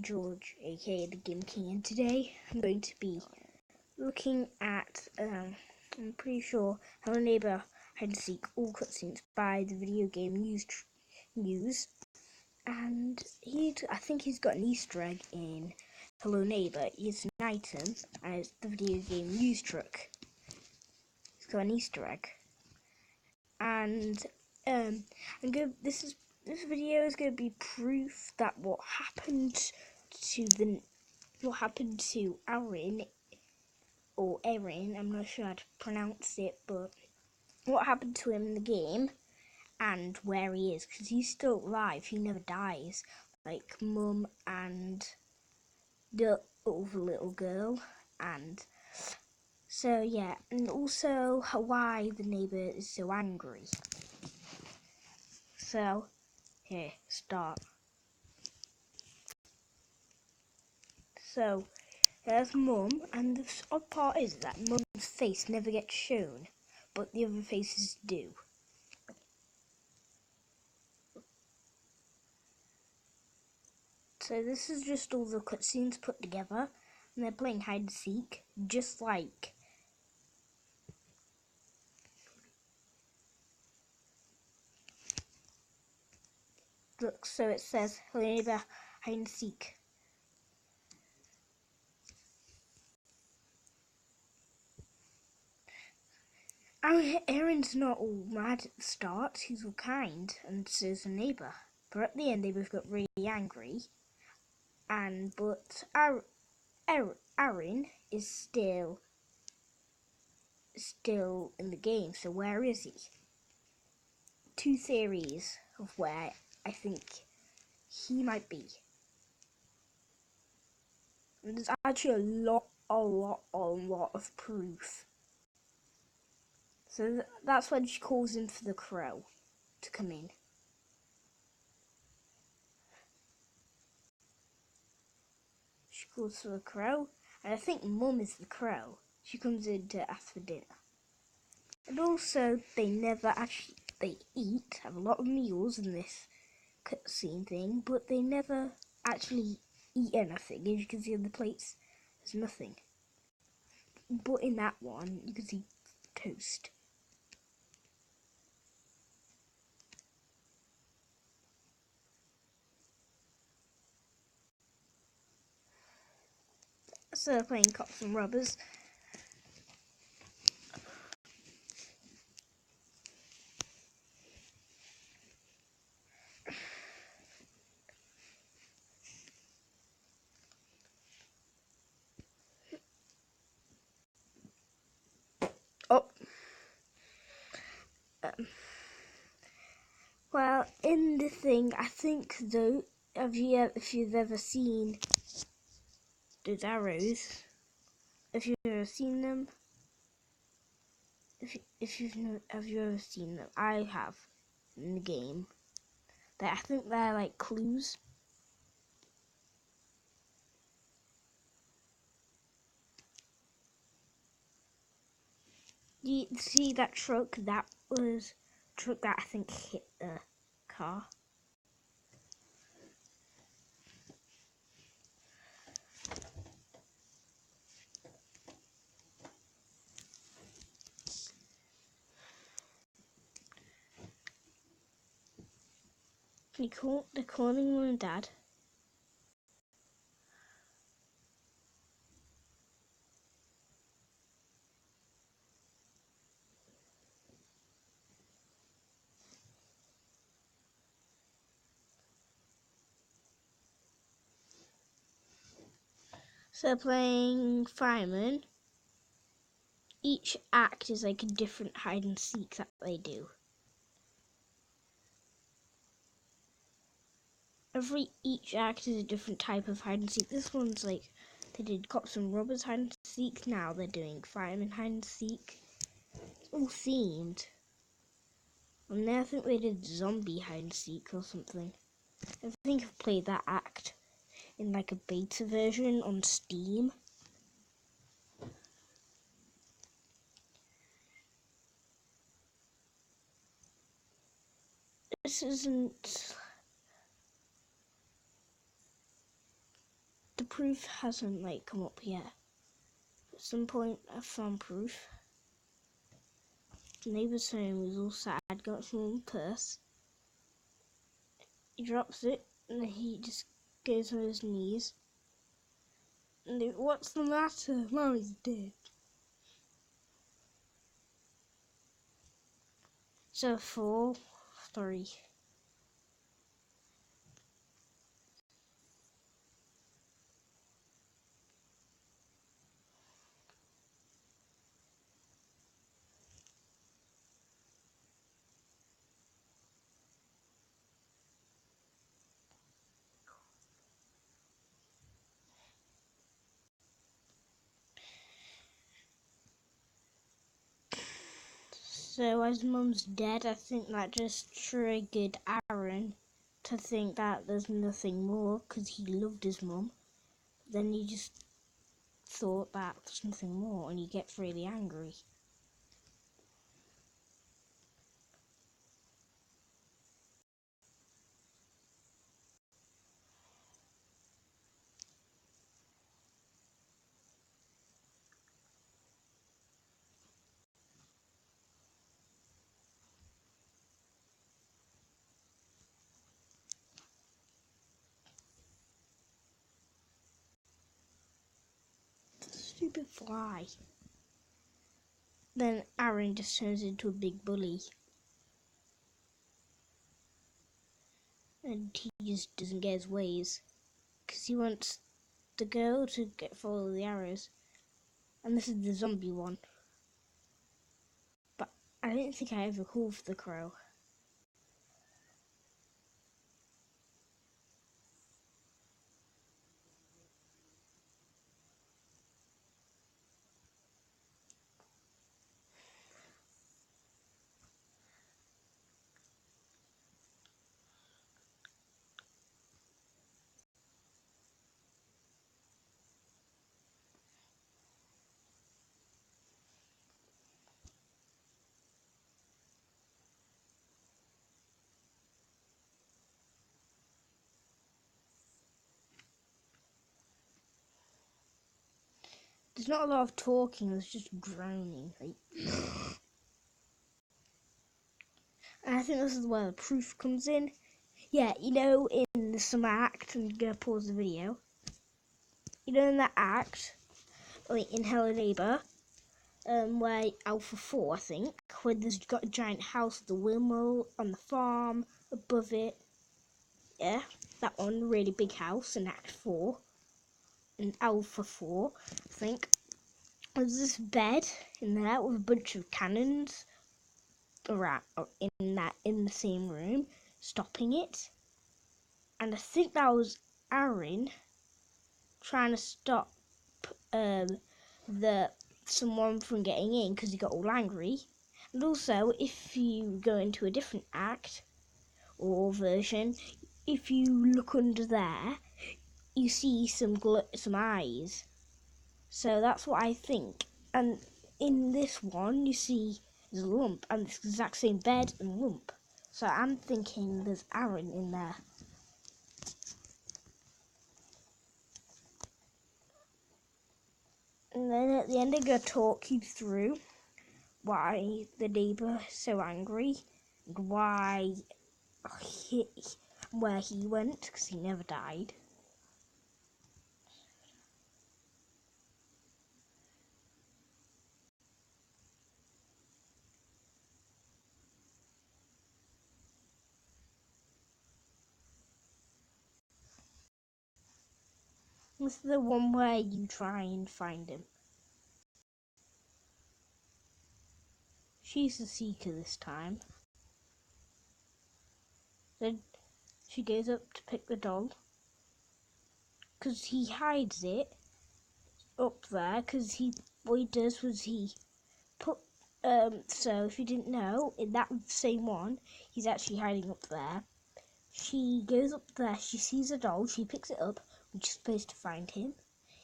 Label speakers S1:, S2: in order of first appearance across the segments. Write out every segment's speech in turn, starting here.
S1: George, aka the Game King, and today I'm going to be looking at, I'm pretty sure, Hello Neighbour Hide and Seek all cutscenes by the video game news, and I think he's got an Easter egg in Hello Neighbour. It's an item, and it's the video game news truck. It's got an Easter egg, and this video is going to be proof that what happened to Arin, or Arin, I'm not sure how to pronounce it, but what happened to him in the game and where he is, because he's still alive, he never dies, like Mum and the other little girl. And so yeah, and also why the neighbour is so angry. So here, start. So there's Mum, and the odd part is that Mum's face never gets shown, but the other faces do. So this is just all the cutscenes put together, and they're playing hide and seek, just like look. So it says Hello Neighbour Hide and Seek. Aaron's not all mad at the start, he's all kind, and so's the neighbour. But at the end they both got really angry, but Aaron is still in the game, so where is he? Two theories of where I think he might be. And there's actually a lot of proof. So that's when she calls in for the crow to come in. She calls for the crow, and I think Mum is the crow. She comes in to ask for dinner. And also, they eat, have a lot of meals in this cutscene thing, but they never actually eat anything. As you can see on the plates, there's nothing. But in that one, you can see toast. So they're playing cops and robbers. Oh. Well, in the thing, I think though, if you've ever seen those arrows, if you've ever seen them, have you ever seen them? I have in the game. I think they're like clues. You see that truck? That was a truck that I think hit the car. They're calling Mum and Dad. So they're playing fireman. Each act is like a different hide and seek that they do. Each act is a different type of hide and seek. This one's like, they did cops and robbers hide and seek, now they're doing fireman hide and seek. It's all themed. And then I think they did zombie hide and seek or something. I think I've played that act in like a beta version on Steam. This isn't... proof hasn't come up yet. At some point I found proof. The neighbour's home was all sad, got some purse. He drops it and he just goes on his knees. And what's the matter? Mommy's dead. So 4, 3. So as Mum's dead, I think that just triggered Aaron to think that there's nothing more because he loved his mum. Then he just thought that there's nothing more and he gets really angry. Stupid fly. Then Aaron just turns into a big bully. And he just doesn't get his ways. Because he wants the girl to follow the arrows. And this is the zombie one. But I don't think I ever called for the crow. There's not a lot of talking, there's just groaning. And I think this is where the proof comes in. Yeah, in some act, I'm going to pause the video. In that act, in Hello Neighbour, where Alpha 4, I think, where there's got a giant house with a windmill on the farm above it. Yeah, that one, really big house in Act 4. In Alpha 4, I think. There's this bed in there with a bunch of cannons around in the same room, stopping it. And I think that was Arin trying to stop someone from getting in because he got all angry. And also, if you go into a different act or version, if you look under there, you see some eyes. So that's what I think. And in this one, you see there's a lump, and it's the exact same bed and lump. So I'm thinking there's Aaron in there. And then at the end, I'm going to talk you through why the neighbour is so angry, and why where he went, because he never died. This is the one where you try and find him. She's the seeker this time. Then she goes up to pick the doll, because he hides it up there, because what he does was he put, so if you didn't know, in that same one, he's actually hiding up there. She goes up there, she sees a doll, she picks it up, which is supposed to find him.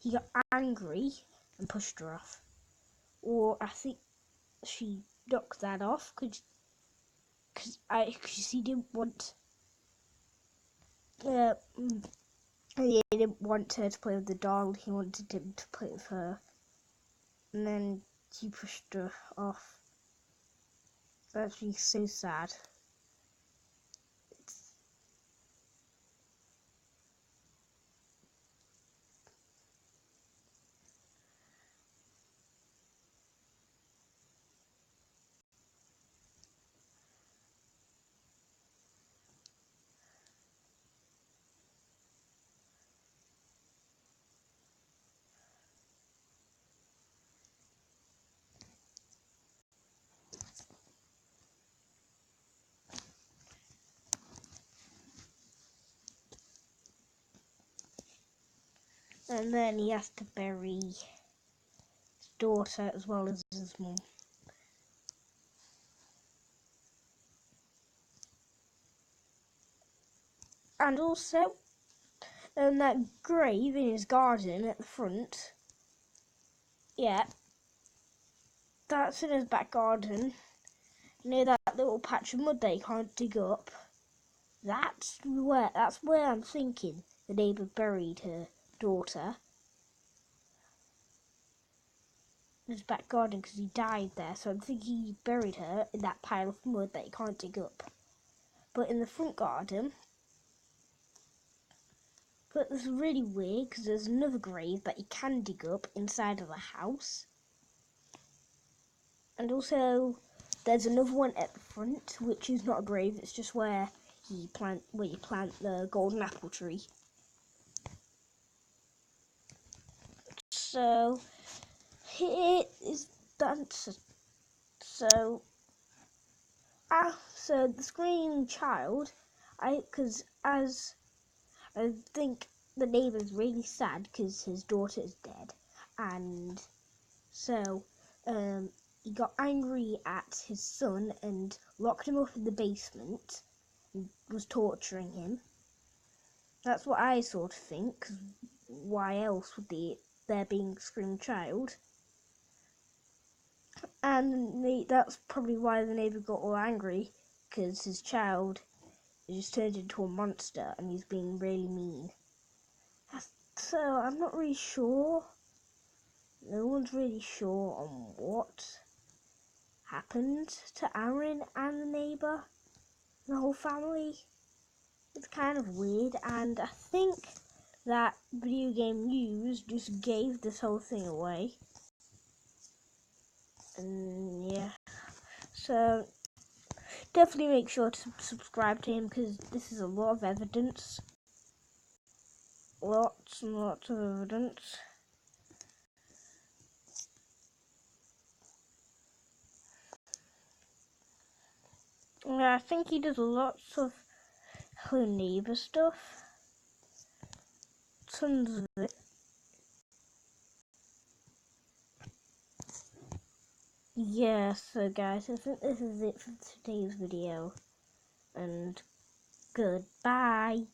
S1: He got angry and pushed her off. Or I think she knocked that off because he didn't want He didn't want her to play with the doll, he wanted him to play with her. And then he pushed her off. That's actually so sad. And then he has to bury his daughter as well as his mum. And also, that grave in his garden at the front, yeah, that's in his back garden, near that little patch of mud that he can't dig up. That's where I'm thinking the neighbour buried her daughter. In his back garden, because he died there, so I'm thinking he buried her in that pile of mud that he can't dig up. But in the front garden, but this is really weird because there's another grave that he can dig up inside of the house. And also there's another one at the front which is not a grave, it's just where you plant the golden apple tree. So here is the answer. So the screaming child, I think the neighbour's really sad because his daughter is dead, and so he got angry at his son and locked him up in the basement and was torturing him. That's what I sort of think, 'cause why else would there being a screaming child? And that's probably why the neighbour got all angry, because his child just turned into a monster and he's being really mean. So I'm not really sure. No one's really sure on what happened to Arin and the neighbour, the whole family. It's kind of weird, and I think that video game news just gave this whole thing away. And yeah, so definitely make sure to subscribe to him because this is a lot of evidence. Lots and lots of evidence. Yeah, I think he does lots of her neighbour stuff. Tons of it. Yeah, so guys, I think this is it for today's video. And goodbye.